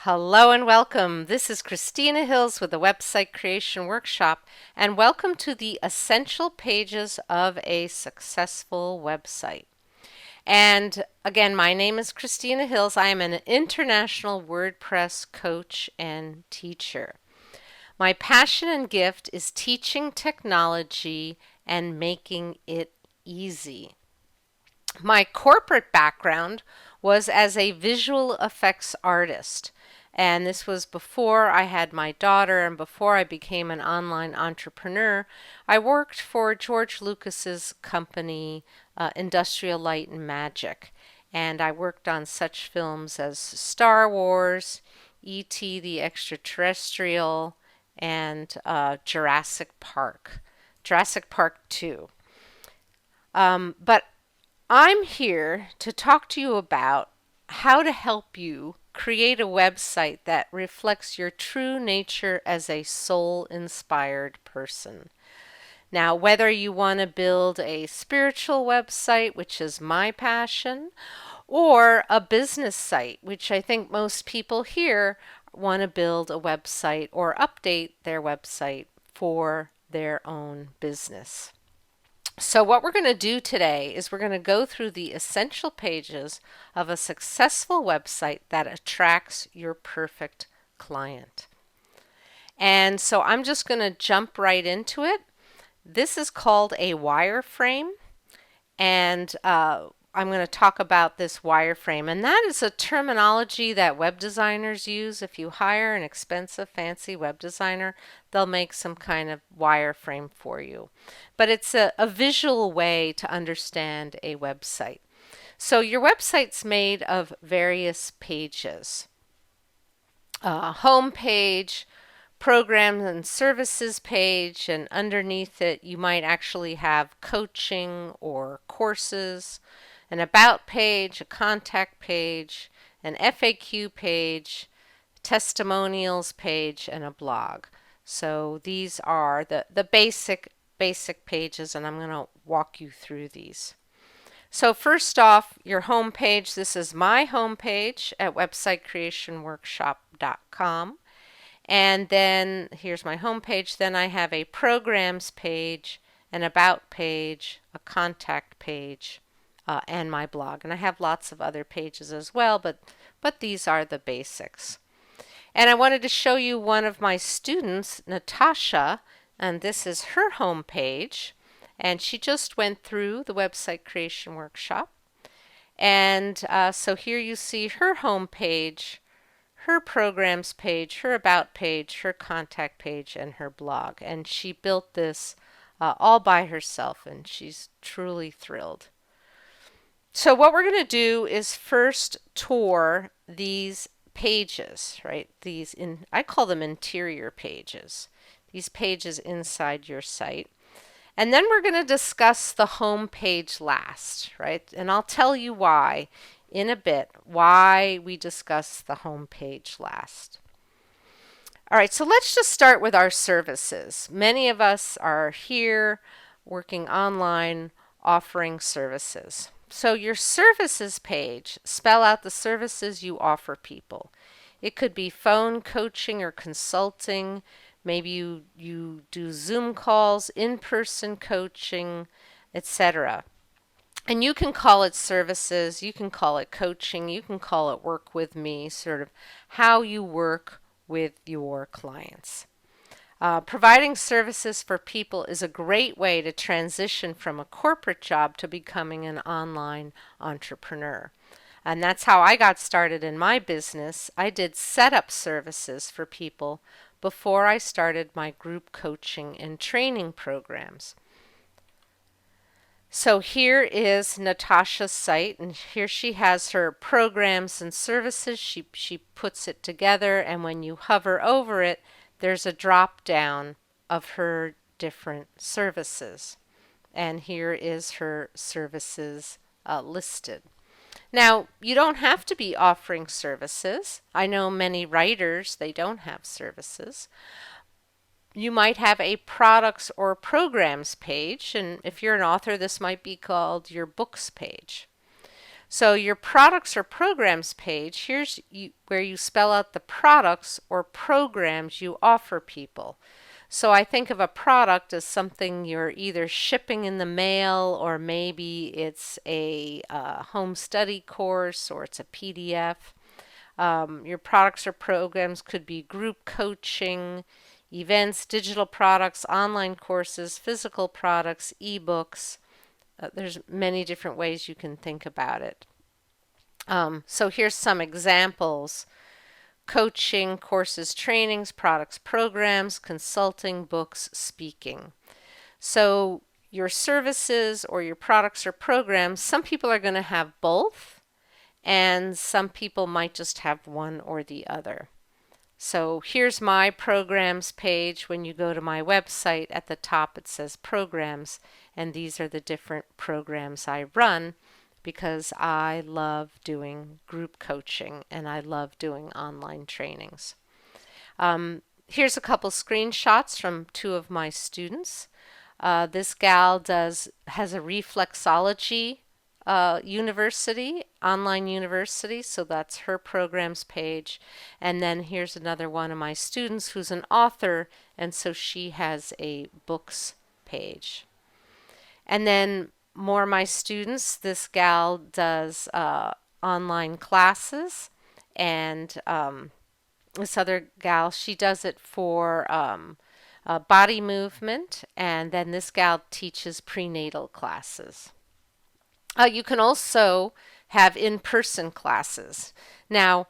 Hello and welcome. This is Christina Hills with the Website Creation Workshop, and welcome to the essential pages of a successful website. And again, my name is Christina Hills. I am an international WordPress coach and teacher. My passion and gift is teaching technology and making it easy. My corporate background was as a visual effects artist. And this was before I had my daughter and before I became an online entrepreneur. I worked for George Lucas's company, Industrial Light and Magic. And I worked on such films as Star Wars, E.T. the Extraterrestrial, and Jurassic Park. Jurassic Park 2. But I'm here to talk to you about how to help you create a website that reflects your true nature as a soul-inspired person. Now, whether you want to build a spiritual website, which is my passion, or a business site, which I think most people here want to build a website or update their website for their own business. So what we're going to do today is we're going to go through the essential pages of a successful website that attracts your perfect client. And so I'm just going to jump right into it. This is called a wireframe, and I'm going to talk about this wireframe, and that is a terminology that web designers use. If you hire an expensive, fancy web designer, they'll make some kind of wireframe for you. But it's a visual way to understand a website. So your website's made of various pages. Home page, programs and services page, and underneath it you might actually have coaching or courses, an about page, a contact page, an FAQ page, testimonials page, and a blog. So these are the basic pages, and I'm going to walk you through these. So first off, your home page. This is my home page at websitecreationworkshop.com. And then here's my home page. Then I have a programs page, an about page, a contact page, and my blog. And I have lots of other pages as well, but these are the basics. And I wanted to show you one of my students, Natasha, and this is her home page. And she just went through the website creation workshop. And so here you see her home page, her programs page, her about page, her contact page, and her blog. And she built this all by herself, and she's truly thrilled. So what we're going to do is first tour these pages, right? I call them interior pages. These pages inside your site. And then we're going to discuss the home page last, right? And I'll tell you why in a bit, why we discuss the home page last. All right, so let's just start with our services. Many of us are here working online, offering services. So your services page, spell out the services you offer people. It could be phone coaching or consulting. Maybe you do Zoom calls, in-person coaching, etc. And you can call it services, you can call it coaching, you can call it work with me, sort of how you work with your clients. Providing services for people is a great way to transition from a corporate job to becoming an online entrepreneur. And that's how I got started in my business. I did setup services for people before I started my group coaching and training programs. So here is Natasha's site, and here she has her programs and services. She puts it together, and when you hover over it, there's a drop down of her different services. And here is her services listed. Now, you don't have to be offering services. I know many writers, they don't have services. You might have a products or programs page, and if you're an author, this might be called your books page. So your products or programs page, where you spell out the products or programs you offer people. So I think of a product as something you're either shipping in the mail, or maybe it's a home study course, or it's a PDF. Your products or programs could be group coaching, events, digital products, online courses, physical products, ebooks. There's many different ways you can think about it. So here's some examples: coaching, courses, trainings, products, programs, consulting, books, speaking. So your services or your products or programs, some people are going to have both, and some people might just have one or the other. So here's my programs page. When you go to my website, at the top it says programs, and these are the different programs I run because I love doing group coaching and I love doing online trainings. Here's a couple screenshots from two of my students. This gal has a reflexology university, online university, so that's her programs page. And then here's another one of my students who's an author, and so she has a books page. And then more of my students, this gal does online classes, and this other gal, she does it for body movement, and then this gal teaches prenatal classes. You can also have in-person classes. Now,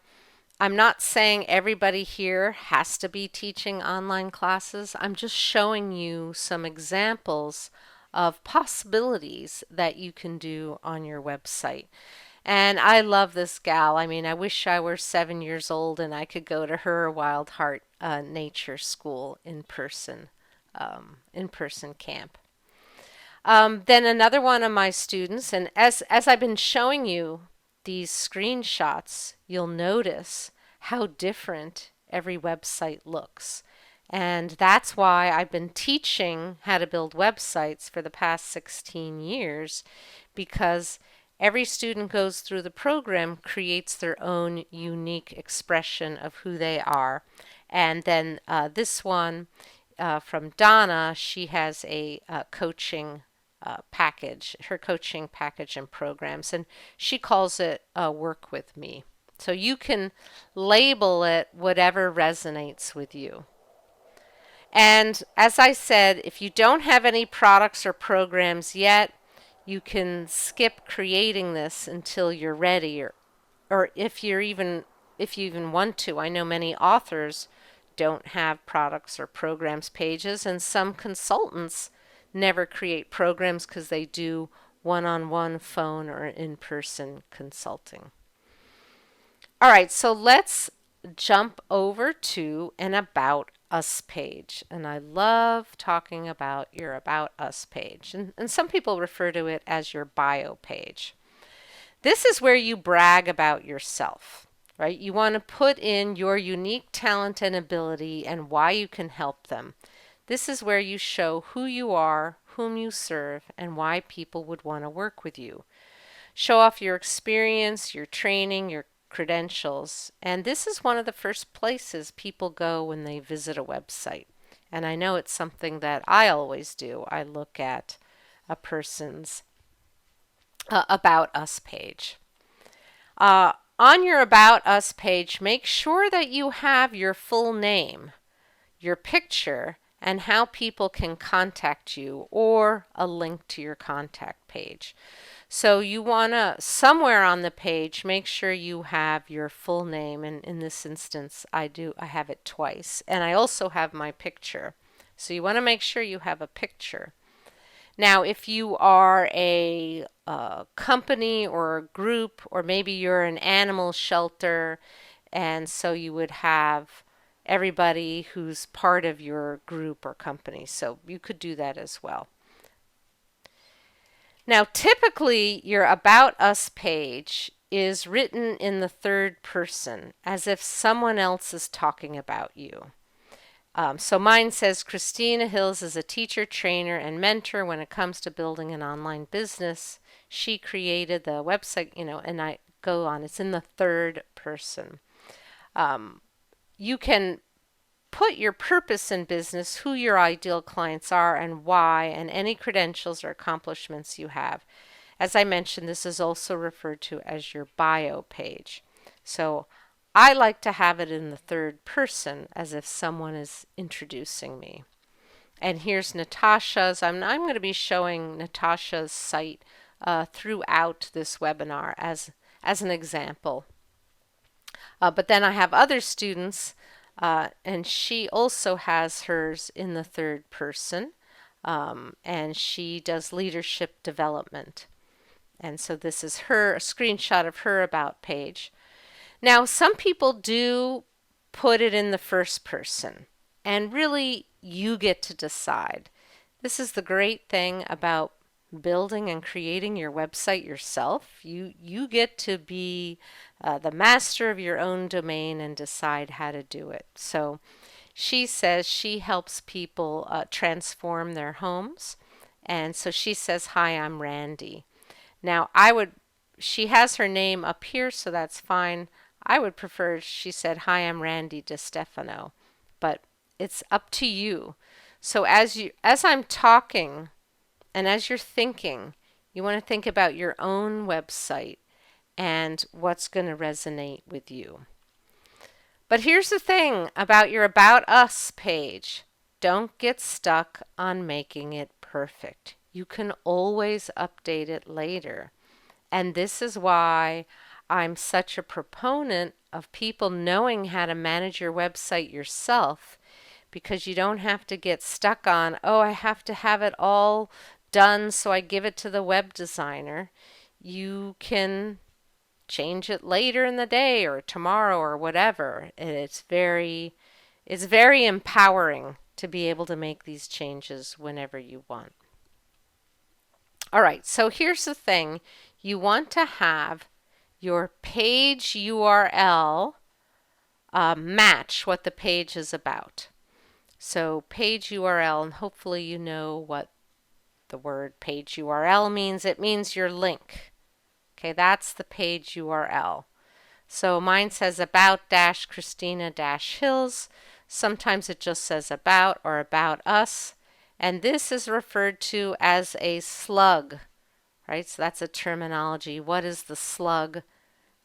I'm not saying everybody here has to be teaching online classes. I'm just showing you some examples of possibilities that you can do on your website. And I love this gal. I mean, I wish I were 7 years old and I could go to her Wild Heart Nature School in-person camp. Then another one of my students, and as I've been showing you these screenshots, you'll notice how different every website looks. And that's why I've been teaching how to build websites for the past 16 years, because every student goes through the program, creates their own unique expression of who they are. And then this one from Donna, she has a coaching package, her coaching package and programs, and she calls it Work With Me. So you can label it whatever resonates with you. And as I said, if you don't have any products or programs yet, you can skip creating this until you're ready, or if you even want to. I know many authors don't have products or programs pages, and some consultants never create programs because they do one-on-one phone or in-person consulting. All right, so let's jump over to an About Us page. And I love talking about your About Us page. And some people refer to it as your bio page. This is where you brag about yourself, right? You want to put in your unique talent and ability and why you can help them. This is where you show who you are, whom you serve, and why people would want to work with you. Show off your experience, your training, your credentials, and this is one of the first places people go when they visit a website. And I know it's something that I always do. I look at a person's About Us page. On your About Us page, make sure that you have your full name, your picture, and how people can contact you, or a link to your contact page. So you want to, somewhere on the page, make sure you have your full name, and in this instance I have it twice, and I also have my picture. So you want to make sure you have a picture. Now if you are a company or a group, or maybe you're an animal shelter, and so you would have everybody who's part of your group or company, so you could do that as well. Now, typically, your About Us page is written in the third person, as if someone else is talking about you. So mine says Christina Hills is a teacher, trainer, and mentor when it comes to building an online business. She created the website, and I go on. It's in the third person. You can put your purpose in business, who your ideal clients are, and why, and any credentials or accomplishments you have. As I mentioned, this is also referred to as your bio page. So I like to have it in the third person as if someone is introducing me. And here's Natasha's. I'm going to be showing Natasha's site throughout this webinar as an example. But then I have other students, and she also has hers in the third person, and she does leadership development. And so this is a screenshot of her about page. Now, some people do put it in the first person, and really you get to decide. This is the great thing about building and creating your website yourself. You get to be the master of your own domain and decide how to do it. So she says she helps people transform their homes. And so she says, "Hi, I'm Randy." Now, she has her name up here, so that's fine. I would prefer she said, "Hi, I'm Randy DeStefano," but it's up to you. So as I'm talking and as you're thinking, you want to think about your own website and what's going to resonate with you. But here's the thing about your About Us page. Don't get stuck on making it perfect. You can always update it later. And this is why I'm such a proponent of people knowing how to manage your website yourself, because you don't have to get stuck on, oh, I have to have it all done, so I give it to the web designer. You can change it later in the day or tomorrow or whatever. It's very empowering to be able to make these changes whenever you want. All right, so here's the thing. You want to have your page URL match what the page is about. So page URL, and hopefully you know what the word page URL means. It means your link. Okay, that's the page URL. So mine says about-Christina-Hills. Sometimes it just says about or about us. And this is referred to as a slug, right? So that's a terminology. What is the slug?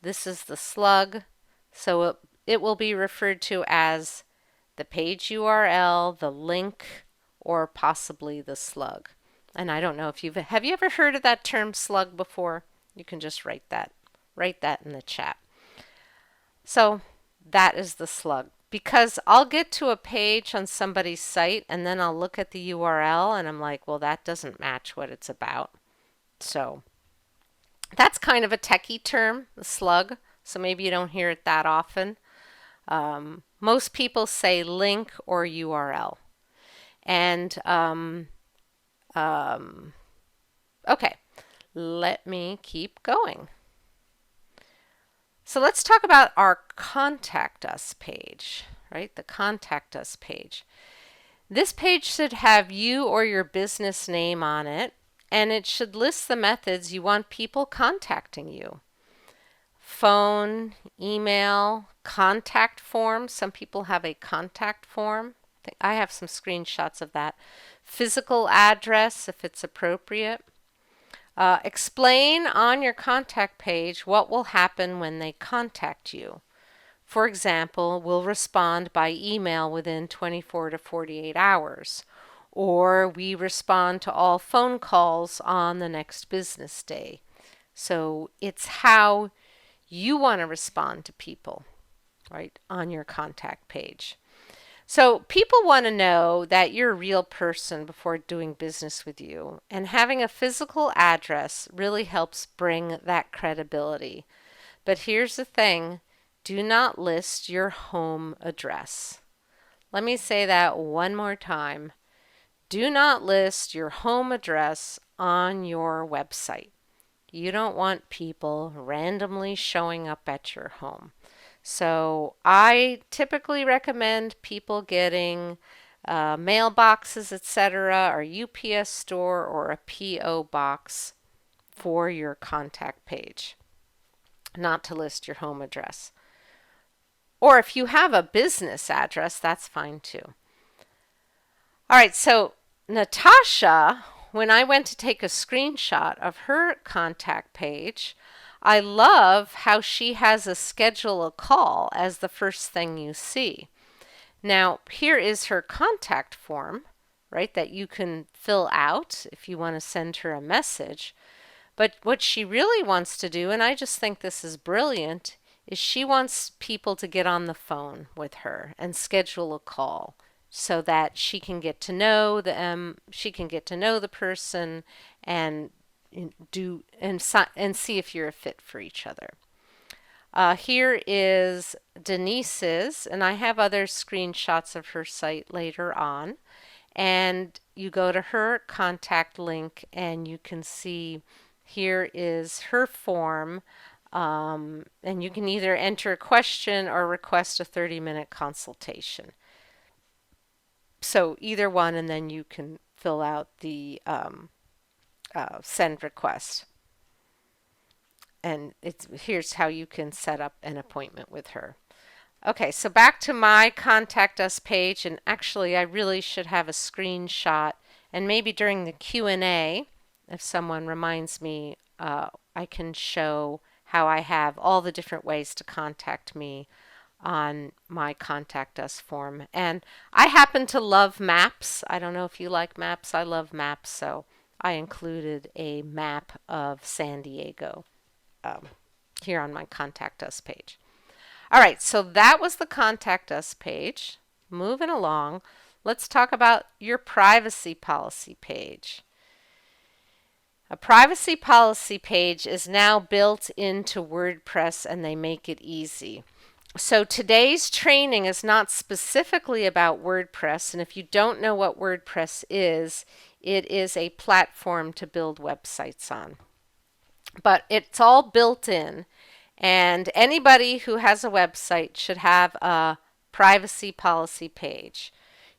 This is the slug. So it will be referred to as the page URL, the link, or possibly the slug. And I don't know if have you ever heard of that term slug before? You can just write that in the chat. So that is the slug. Because I'll get to a page on somebody's site and then I'll look at the URL and I'm like, well, that doesn't match what it's about. So that's kind of a techie term, the slug. So maybe you don't hear it that often. Most people say link or URL. And okay, let me keep going. So let's talk about our Contact Us page, right? The Contact Us page. This page should have you or your business name on it, and it should list the methods you want people contacting you. Phone, email, contact form. Some people have a contact form. I have some screenshots of that. Physical address, if it's appropriate. Explain on your contact page what will happen when they contact you. For example, we'll respond by email within 24 to 48 hours, or we respond to all phone calls on the next business day. So it's how you want to respond to people, right, on your contact page. So people want to know that you're a real person before doing business with you, and having a physical address really helps bring that credibility. But here's the thing, do not list your home address. Let me say that one more time. Do not list your home address on your website. You don't want people randomly showing up at your home. So I typically recommend people getting mailboxes, etc., or UPS store or a PO box for your contact page, not to list your home address. Or if you have a business address, that's fine too. All right, so Natasha, when I went to take a screenshot of her contact page, I love how she has a schedule a call as the first thing you see. Now, here is her contact form, right, that you can fill out if you want to send her a message. But what she really wants to do, and I just think this is brilliant, is she wants people to get on the phone with her and schedule a call so that she can get to know the person and see if you're a fit for each other. Here is Denise's, and I have other screenshots of her site later on. And you go to her contact link, and you can see here is her form. And you can either enter a question or request a 30-minute consultation. So either one, and then you can fill out the send request. And here's how you can set up an appointment with her. Okay, so back to my Contact Us page, and actually I really should have a screenshot, and maybe during the Q&A, if someone reminds me, I can show how I have all the different ways to contact me on my Contact Us form. And I happen to love maps. I don't know if you like maps. I love maps, so I included a map of San Diego here on my Contact Us page. All right, so that was the Contact Us page. Moving along, let's talk about your privacy policy page. A privacy policy page is now built into WordPress, and they make it easy. So today's training is not specifically about WordPress, and if you don't know what WordPress is, it is a platform to build websites on. But it's all built in, and anybody who has a website should have a privacy policy page.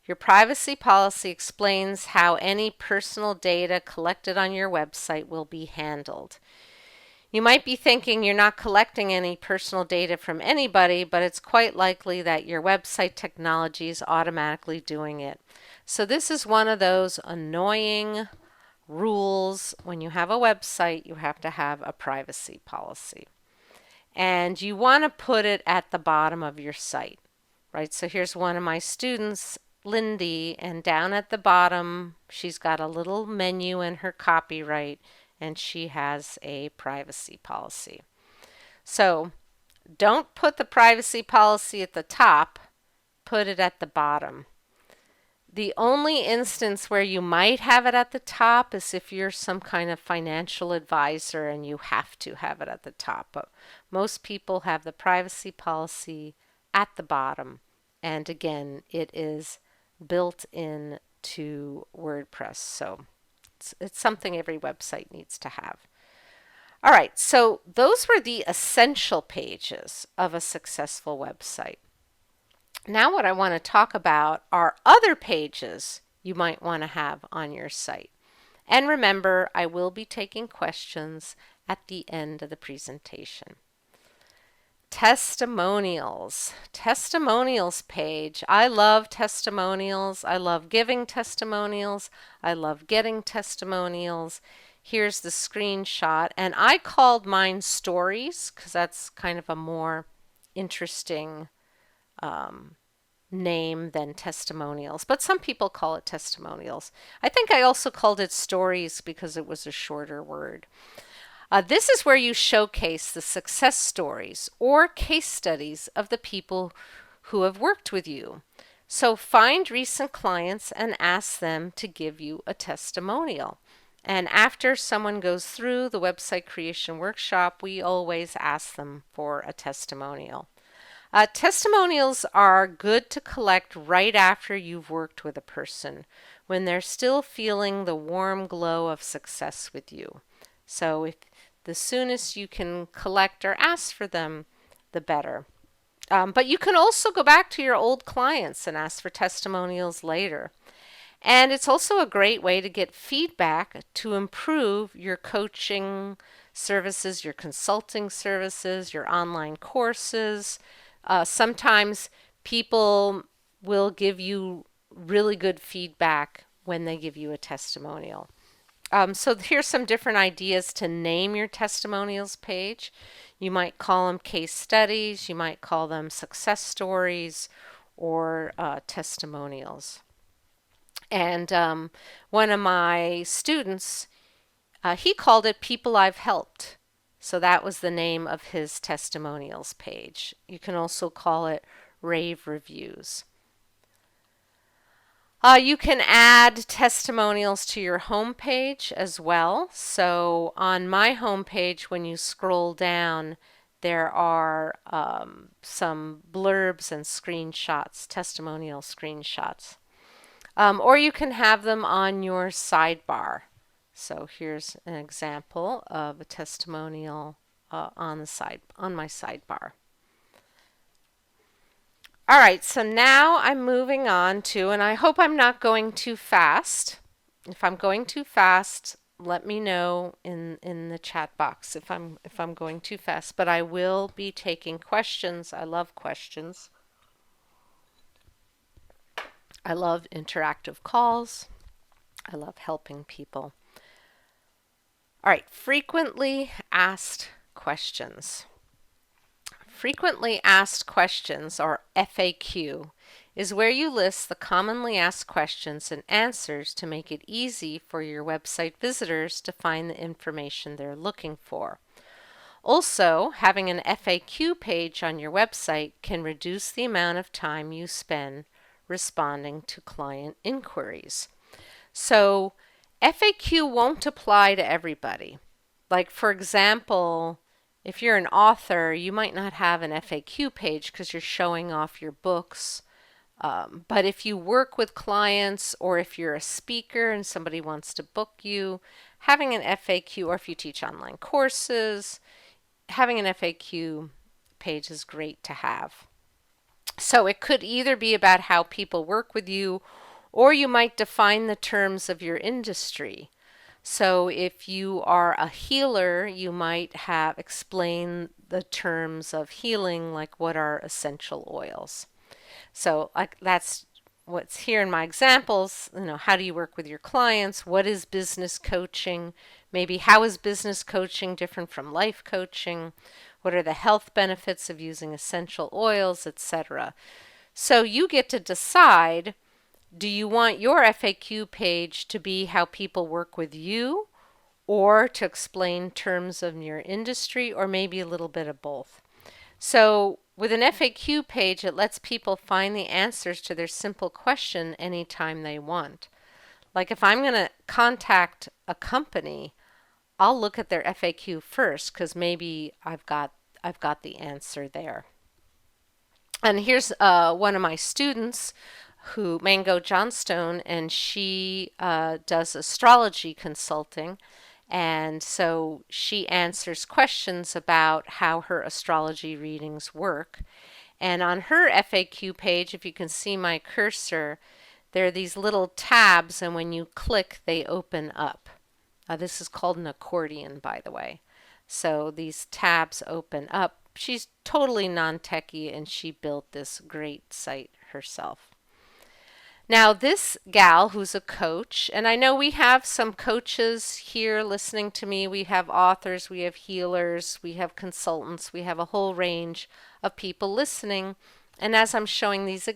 Your privacy policy explains how any personal data collected on your website will be handled. You might be thinking you're not collecting any personal data from anybody, but it's quite likely that your website technology is automatically doing it. So this is one of those annoying rules. When you have a website, you have to have a privacy policy. And you want to put it at the bottom of your site, right? So here's one of my students, Lindy, and down at the bottom, she's got a little menu in her copyright, and she has a privacy policy. So don't put the privacy policy at the top, put it at the bottom. The only instance where you might have it at the top is if you're some kind of financial advisor and you have to have it at the top. But most people have the privacy policy at the bottom. And again, it is built in to WordPress. So it's something every website needs to have. All right, so those were the essential pages of a successful website. Now what I want to talk about are other pages you might want to have on your site. And remember, I will be taking questions at the end of the presentation. Testimonials. Testimonials page. I love testimonials. I love giving testimonials. I love getting testimonials. Here's the screenshot. And I called mine stories because that's kind of a more interesting name than testimonials, but some people call it testimonials. I think I also called it stories because it was a shorter word. This is where you showcase the success stories or case studies of the people who have worked with you. So find recent clients and ask them to give you a testimonial. And after someone goes through the website creation workshop, we always ask them for a testimonial. Testimonials are good to collect right after you've worked with a person, when they're still feeling the warm glow of success with you. So if the soonest you can collect or ask for them, the better. But you can also go back to your old clients and ask for testimonials later. And it's also a great way to get feedback to improve your coaching services, your consulting services, your online courses. Sometimes people will give you really good feedback when they give you a testimonial. So here's some different ideas to name your testimonials page. You might call them case studies, you might call them success stories, or testimonials. And one of my students, he called it People I've Helped. So that was the name of his testimonials page. You can also call it rave reviews. You can add testimonials to your homepage as well. So on my homepage, when you scroll down, there are some blurbs and screenshots, testimonial screenshots. Or you can have them on your sidebar. So here's an example of a testimonial on my sidebar. All right, so now I'm moving on to, and I hope I'm not going too fast. If I'm going too fast, let me know in the chat box if I'm going too fast, but I will be taking questions. I love questions. I love interactive calls. I love helping people. All right, frequently asked questions. Frequently asked questions, or FAQ, is where you list the commonly asked questions and answers to make it easy for your website visitors to find the information they're looking for. Also, having an FAQ page on your website can reduce the amount of time you spend responding to client inquiries. So, FAQ won't apply to everybody. Like, for example, if you're an author, you might not have an FAQ page because you're showing off your books. But if you work with clients, or if you're a speaker and somebody wants to book you, having an FAQ, or if you teach online courses, having an FAQ page is great to have. So it could either be about how people work with you, or you might define the terms of your industry. So if you are a healer, you might have explain the terms of healing, like what are essential oils. So that's what's here in my examples. How do you work with your clients? What is business coaching? Maybe how is business coaching different from life coaching? What are the health benefits of using essential oils, etc.? So you get to decide, do you want your FAQ page to be how people work with you, or to explain terms of your industry, or maybe a little bit of both? So with an FAQ page, it lets people find the answers to their simple question anytime they want. Like if I'm going to contact a company, I'll look at their FAQ first because maybe I've got the answer there. And here's one of my students, Mango Johnstone, and she does astrology consulting. And so she answers questions about how her astrology readings work. And on her FAQ page, if you can see my cursor, there are these little tabs, and when you click, they open up. This is called an accordion, by the way. So these tabs open up. She's totally non-techie, and she built this great site herself. Now, this gal who's a coach, and I know we have some coaches here listening to me. We have authors, we have healers, we have consultants, we have a whole range of people listening. And as I'm showing these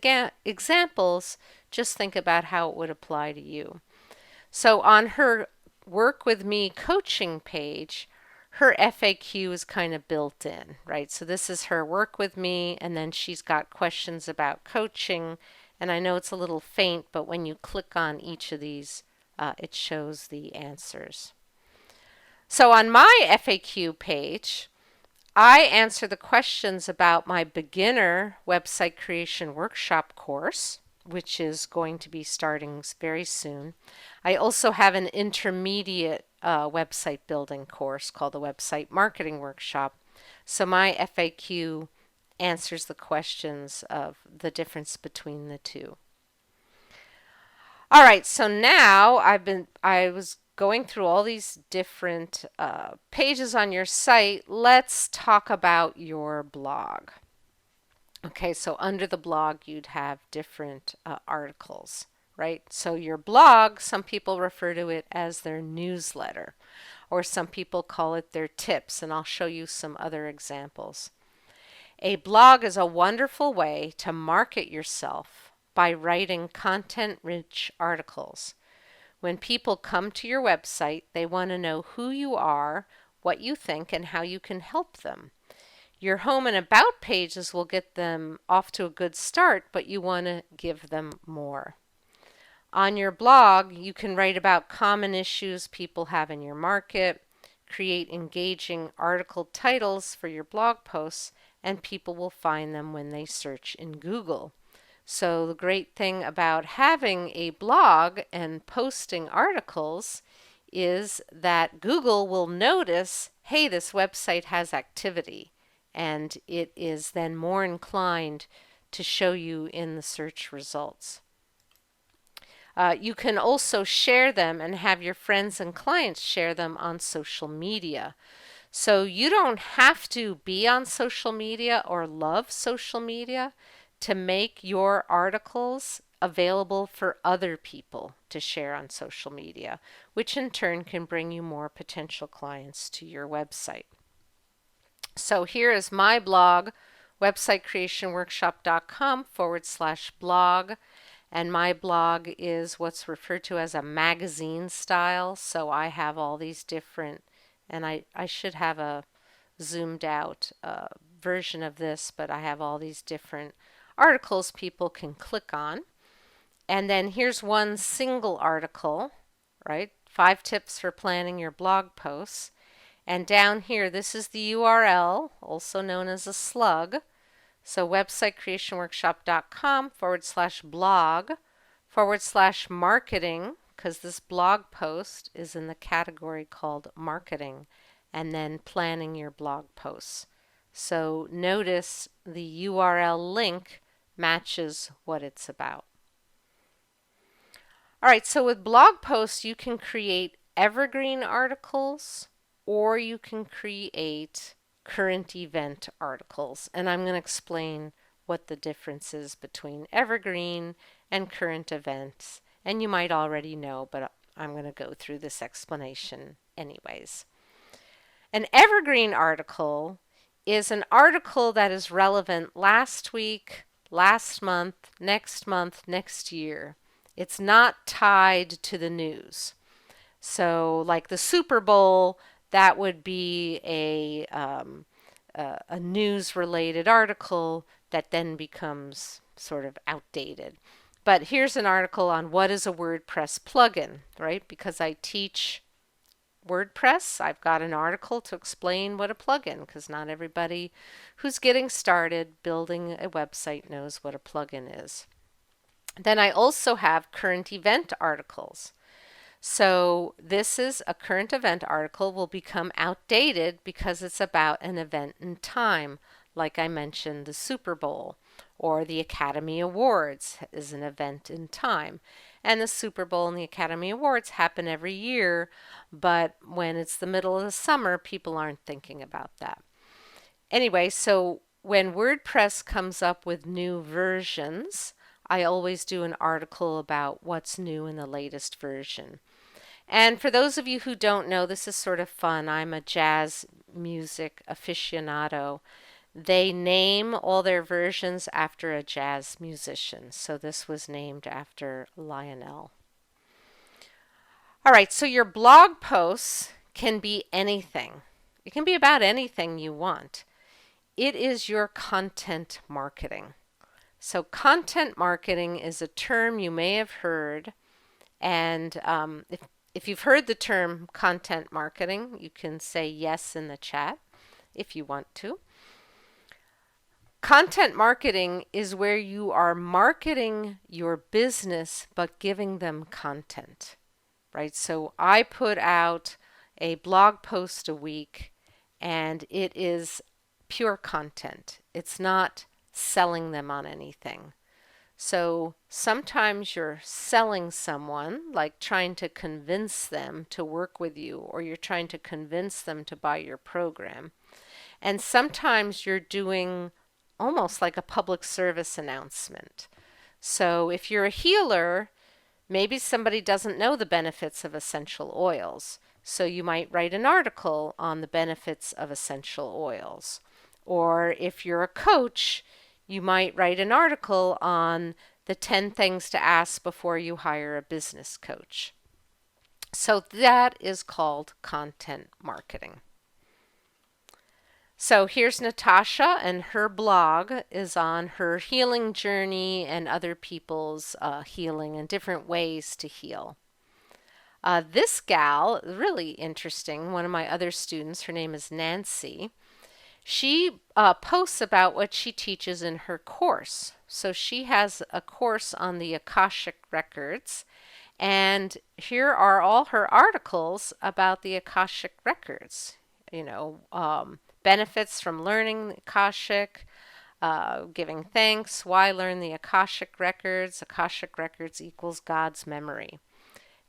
examples, just think about how it would apply to you. So on her Work With Me coaching page, her FAQ is kind of built in, right? So this is her Work With Me, and then she's got questions about coaching. And I know it's a little faint, but when you click on each of these, it shows the answers. So on my FAQ page, I answer the questions about my beginner website creation workshop course, which is going to be starting very soon. I also have an intermediate website building course called the Website Marketing Workshop. So my FAQ answers the questions of the difference between the two. All right, so now I was going through all these different pages on your site. Let's talk about your blog. Okay, so under the blog, you'd have different articles, right? So your blog, some people refer to it as their newsletter, or some people call it their tips, and I'll show you some other examples. A blog is a wonderful way to market yourself by writing content-rich articles. When people come to your website, they want to know who you are, what you think, and how you can help them. Your home and about pages will get them off to a good start, but you want to give them more. On your blog, you can write about common issues people have in your market, create engaging article titles for your blog posts, and people will find them when they search in Google. So the great thing about having a blog and posting articles is that Google will notice, hey, this website has activity, and it is then more inclined to show you in the search results. You can also share them and have your friends and clients share them on social media. So you don't have to be on social media or love social media to make your articles available for other people to share on social media, which in turn can bring you more potential clients to your website. So here is my blog, websitecreationworkshop.com/blog. And my blog is what's referred to as a magazine style. So I have all these different, and I should have a zoomed out version of this, but I have all these different articles people can click on. And then here's one single article, right? 5 tips for planning your blog posts. And down here, this is the URL, also known as a slug. So websitecreationworkshop.com/blog/marketing, because this blog post is in the category called marketing, and then planning your blog posts. So notice the URL link matches what it's about. All right, so with blog posts, you can create evergreen articles or you can create current event articles. And I'm going to explain what the difference is between evergreen and current events. And you might already know, but I'm going to go through this explanation anyways. An evergreen article is an article that is relevant last week, last month, next year. It's not tied to the news. So like the Super Bowl, that would be a news-related article that then becomes sort of outdated. But here's an article on what is a WordPress plugin, right? Because I teach WordPress, I've got an article to explain what a plugin, because not everybody who's getting started building a website knows what a plugin is. Then I also have current event articles. So this is a current event article will become outdated because it's about an event in time. Like I mentioned, the Super Bowl or the Academy Awards is an event in time. And the Super Bowl and the Academy Awards happen every year, but when it's the middle of the summer, people aren't thinking about that. Anyway, so when WordPress comes up with new versions, I always do an article about what's new in the latest version. And for those of you who don't know, this is sort of fun. I'm a jazz music aficionado. They name all their versions after a jazz musician. So this was named after Lionel. All right, so your blog posts can be anything. It can be about anything you want. It is your content marketing. So content marketing is a term you may have heard, and if you've heard the term content marketing, you can say yes in the chat if you want to. Content marketing is where you are marketing your business but giving them content, right? So I put out a blog post a week, and it is pure content. It's not selling them on anything. So sometimes you're selling someone, like trying to convince them to work with you, or you're trying to convince them to buy your program. And sometimes you're doing almost like a public service announcement. So if you're a healer, maybe somebody doesn't know the benefits of essential oils. So you might write an article on the benefits of essential oils. Or if you're a coach, you might write an article on the 10 things to ask before you hire a business coach. So that is called content marketing. So here's Natasha, and her blog is on her healing journey and other people's healing and different ways to heal. This gal, really interesting, one of my other students, her name is Nancy. She posts about what she teaches in her course. So she has a course on the Akashic Records, and here are all her articles about the Akashic Records. Benefits from learning the Akashic, giving thanks, why learn the Akashic Records equals God's memory.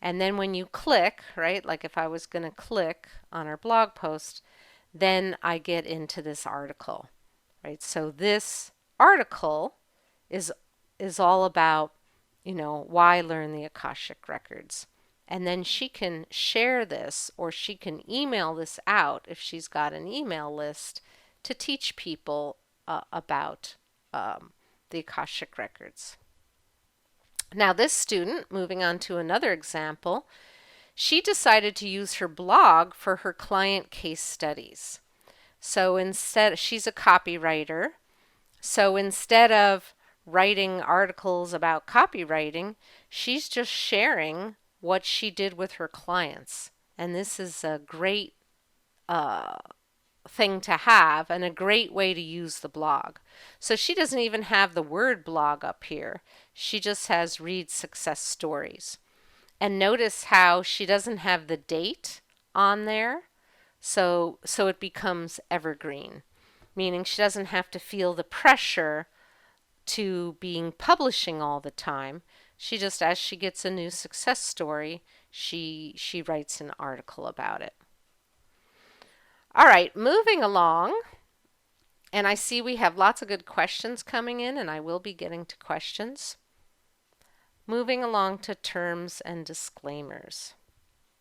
And then when you click, right, like if I was going to click on our blog post, then I get into this article, right? So this article is all about, why learn the Akashic Records. And then she can share this, or she can email this out if she's got an email list to teach people about the Akashic Records. Now this student, moving on to another example, she decided to use her blog for her client case studies. So instead, she's a copywriter. So instead of writing articles about copywriting, she's just sharing what she did with her clients. And this is a great thing to have and a great way to use the blog. So she doesn't even have the word blog up here. She just has read success stories. And notice how she doesn't have the date on there. So it becomes evergreen, meaning she doesn't have to feel the pressure to being publishing all the time. She just, as she gets a new success story, she writes an article about it. All right, moving along, and I see we have lots of good questions coming in, and I will be getting to questions. Moving along to terms and disclaimers.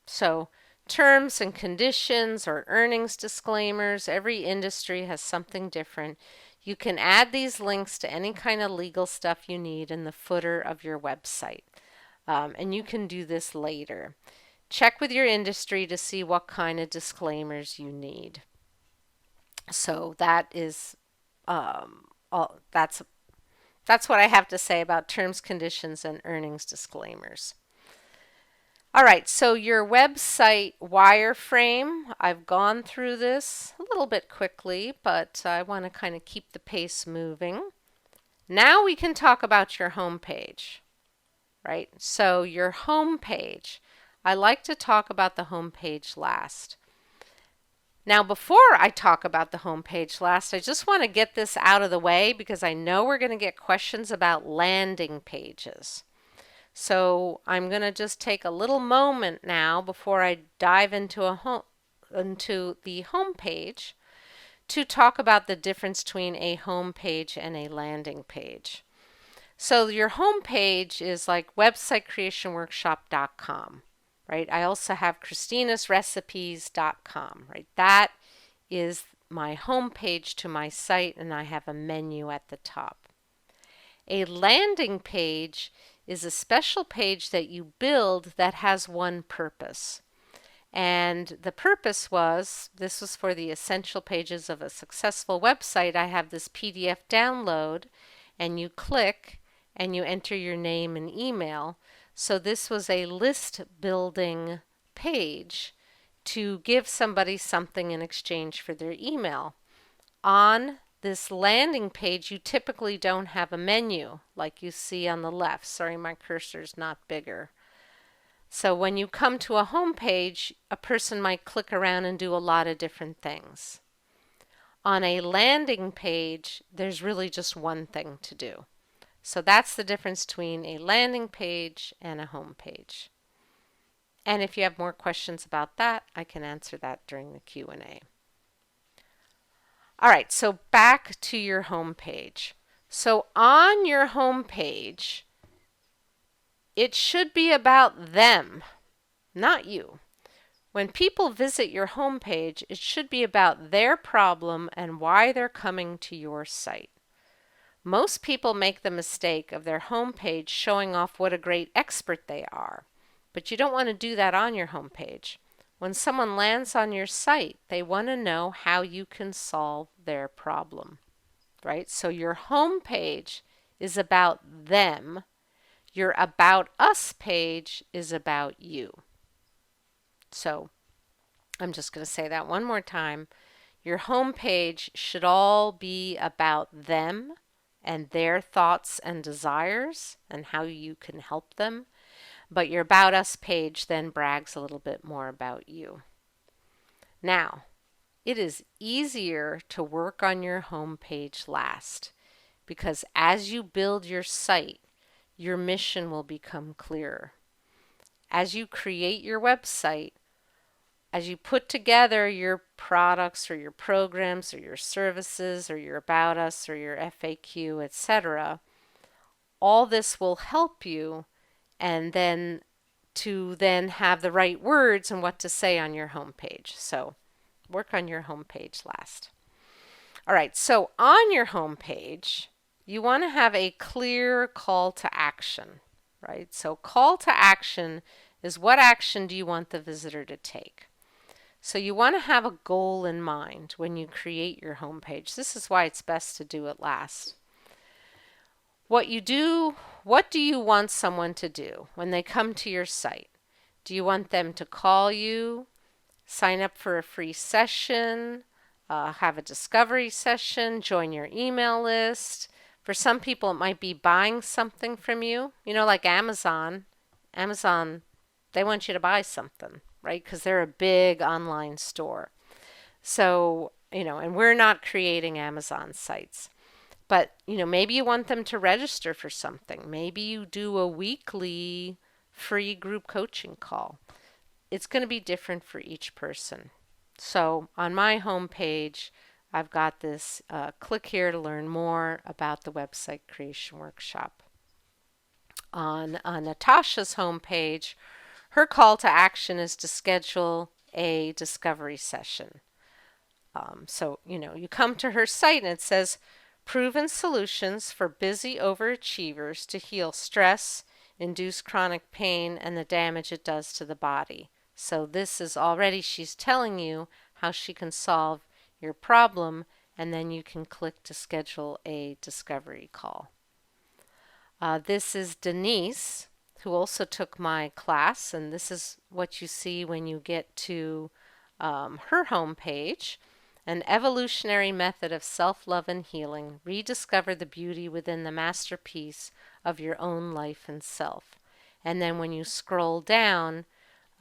So terms and conditions or earnings disclaimers, every industry has something different. You can add these links to any kind of legal stuff you need in the footer of your website. And you can do this later. Check with your industry to see what kind of disclaimers you need. So that is that's what I have to say about terms, conditions, and earnings disclaimers. All right, so your website wireframe, I've gone through this a little bit quickly, but I want to kind of keep the pace moving. Now we can talk about your home page, right? So your home page, I like to talk about the home page last. Now, before I talk about the home page last, I just want to get this out of the way because I know we're going to get questions about landing pages. So I'm going to just take a little moment now before I dive into the home page to talk about the difference between a home page and a landing page. So your home page is like websitecreationworkshop.com. Right? I also have christinasrecipes.com, right? That is my home page to my site, and I have a menu at the top. A landing page is a special page that you build that has one purpose. And the purpose was, this was for the essential pages of a successful website. I have this PDF download, and you click and you enter your name and email. So this was a list building page to give somebody something in exchange for their email. On this landing page, you typically don't have a menu like you see on the left. Sorry, my cursor's not bigger. So when you come to a home page, a person might click around and do a lot of different things. On a landing page, there's really just one thing to do. So that's the difference between a landing page and a home page. And if you have more questions about that, I can answer that during the Q&A. All right, so back to your home page. So on your home page, it should be about them, not you. When people visit your home page, it should be about their problem and why they're coming to your site. Most people make the mistake of their home page showing off what a great expert they are, but you don't want to do that on your home page. When someone lands on your site, they want to know how you can solve their problem, right? So your home page is about them. Your About Us page is about you. So I'm just going to say that one more time. Your home page should all be about them and their thoughts and desires and how you can help them. But your About Us page then brags a little bit more about you. Now, it is easier to work on your home page last because as you build your site, your mission will become clearer. As you create your website, as you put together your products or your programs or your services or your About Us or your FAQ, etc., all this will help you and then to then have the right words and what to say on your homepage. So work on your homepage last. All right, so on your homepage, you want to have a clear call to action, right? So call to action is what action do you want the visitor to take? So you want to have a goal in mind when you create your homepage. This is why it's best to do it last. What do you want someone to do when they come to your site? Do you want them to call you, sign up for a free session, have a discovery session, join your email list? For some people, it might be buying something from you. You know, like Amazon. Amazon, they want you to buy something, right? Because they're a big online store. So, and we're not creating Amazon sites. But, maybe you want them to register for something. Maybe you do a weekly free group coaching call. It's going to be different for each person. So on my homepage, I've got this click here to learn more about the website creation workshop. On Natasha's homepage, her call to action is to schedule a discovery session. So, you come to her site and it says, proven solutions for busy overachievers to heal stress, induce chronic pain, and the damage it does to the body. So this is already, she's telling you how she can solve your problem, and then you can click to schedule a discovery call. This is Denise, who also took my class, and this is what you see when you get to her homepage. An evolutionary method of self-love and healing. Rediscover the beauty within the masterpiece of your own life and self. And then when you scroll down,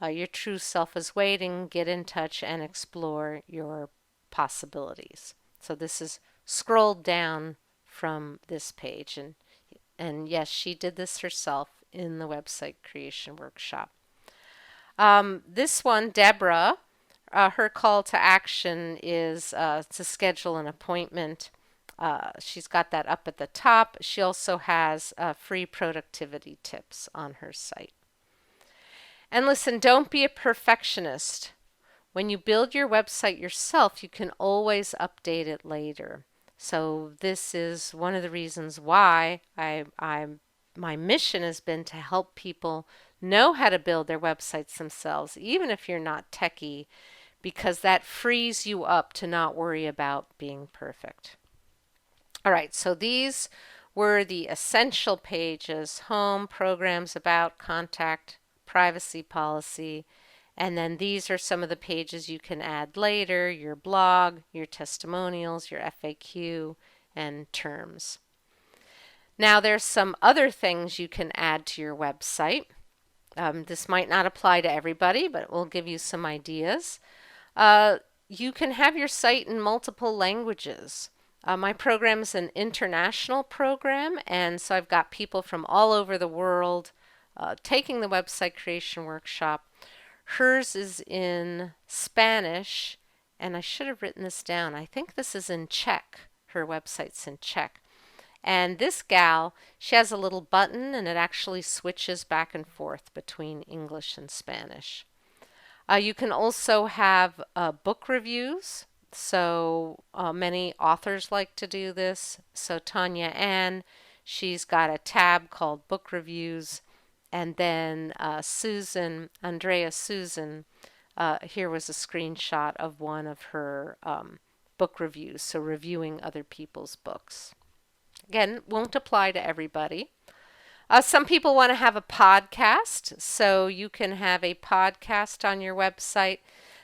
your true self is waiting. Get in touch and explore your possibilities. So this is scrolled down from this page. And yes, she did this herself in the website creation workshop. This one, Deborah, her call to action is to schedule an appointment. She's got that up at the top. She also has free productivity tips on her site. And listen, don't be a perfectionist. When you build your website yourself, you can always update it later. So this is one of the reasons why my mission has been to help people know how to build their websites themselves, even if you're not techie, because that frees you up to not worry about being perfect. All right, so these were the essential pages: home, programs, about, contact, privacy policy, and then these are some of the pages you can add later: your blog, your testimonials, your FAQ, and terms. Now there's some other things you can add to your website. This might not apply to everybody, but it will give you some ideas. you can have your site in multiple languages. My program is an international program, and so I've got people from all over the world taking the website creation workshop. Hers is in Spanish, and I should have written this down. I think this is in Czech. Her website's in Czech. And this gal, she has a little button and it actually switches back and forth between English and Spanish. You can also have book reviews. So many authors like to do this. So Tanya Ann, she's got a tab called Book Reviews. And then Andrea Susan, here was a screenshot of one of her book reviews, so reviewing other people's books. Again, won't apply to everybody. Some people want to have a podcast, so you can have a podcast on your website.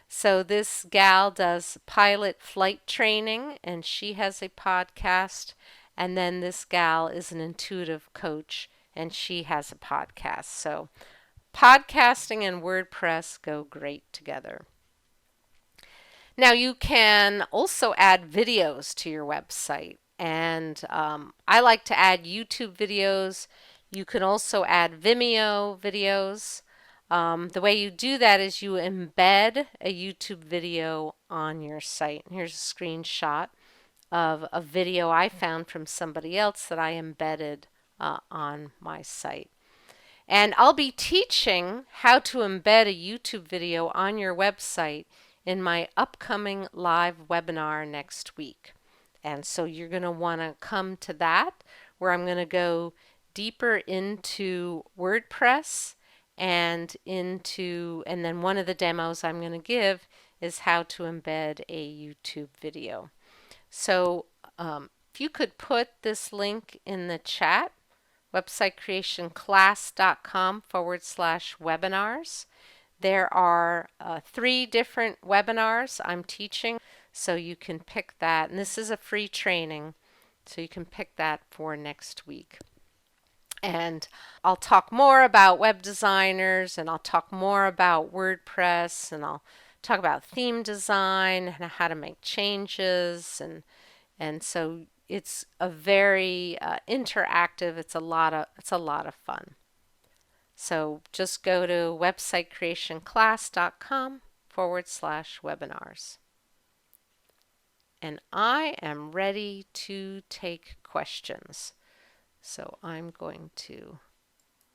So this gal does pilot flight training, and she has a podcast. And then this gal is an intuitive coach, and she has a podcast. So podcasting and WordPress go great together. Now you can also add videos to your website. And I like to add YouTube videos. You can also add Vimeo videos. The way you do that is you embed a YouTube video on your site. And here's a screenshot of a video I found from somebody else that I embedded on my site. And I'll be teaching how to embed a YouTube video on your website in my upcoming live webinar next week. And so you're going to want to come to that, where I'm going to go deeper into WordPress and then one of the demos I'm going to give is how to embed a YouTube video. So if you could put this link in the chat, websitecreationclass.com/webinars. There are 3 different webinars I'm teaching, so you can pick that. And this is a free training, so you can pick that for next week. And I'll talk more about web designers, and I'll talk more about WordPress, and I'll talk about theme design and how to make changes. And so it's a very interactive. It's a lot of fun. So just go to websitecreationclass.com/webinars. And I am ready to take questions. So I'm going to